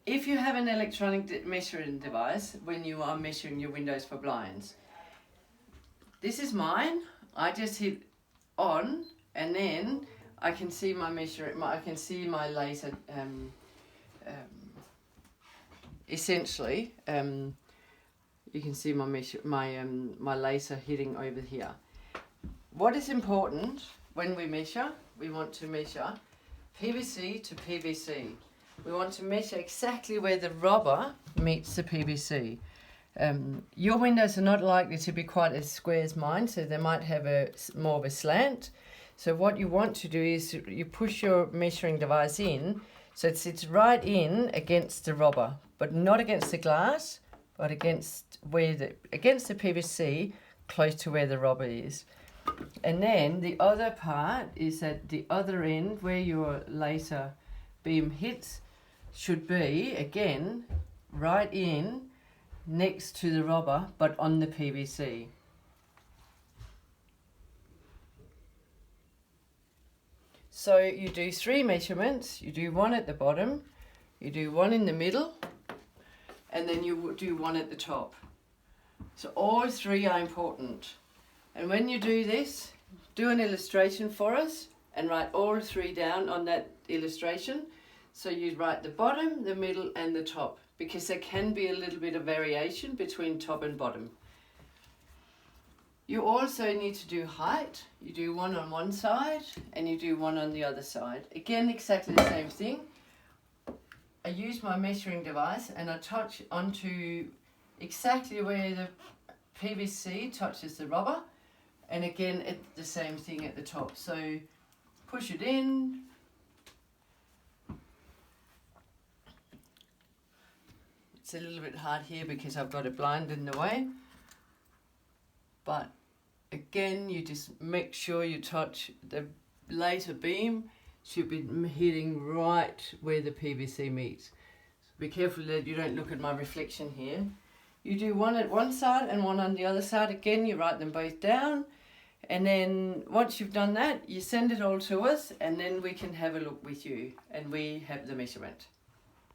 if you have an electronic measuring device when you are measuring your windows for blinds, this is mine. I just hit on, and then I can see my I can see my laser. Essentially, you can see my laser hitting over here. What is important when we measure? We want to measure PVC to PVC. We want to measure exactly where the rubber meets the PVC. Your windows are not likely to be quite as square as mine, so they might have more of a slant. So what you want to do is you push your measuring device in, so it sits right in against the rubber, but not against the glass, but against the PVC, close to where the rubber is. And then the other part is at the other end where your laser beam hits should be, again, right in next to the rubber, but on the PVC. So you do 3 measurements. You do 1 at the bottom, you do 1 in the middle, and then you do 1 at the top. So all 3 are important. And when you do this, do an illustration for us and write all 3 down on that illustration. So you write the bottom, the middle and the top, because there can be a little bit of variation between top and bottom. You also need to do height. You do 1 on one side and you do 1 on the other side. Again, exactly the same thing. I use my measuring device and I touch onto exactly where the PVC touches the rubber. And again, it's the same thing at the top. So push it in. It's a little bit hard here because I've got a blind in the way. But again, you just make sure you touch the laser beam. Should be hitting right where the PVC meets. So be careful that you don't look at my reflection here. You do 1 at one side and 1 on the other side. Again, you write them both down. And then once you've done that, you send it all to us and then we can have a look with you and we have the measurement.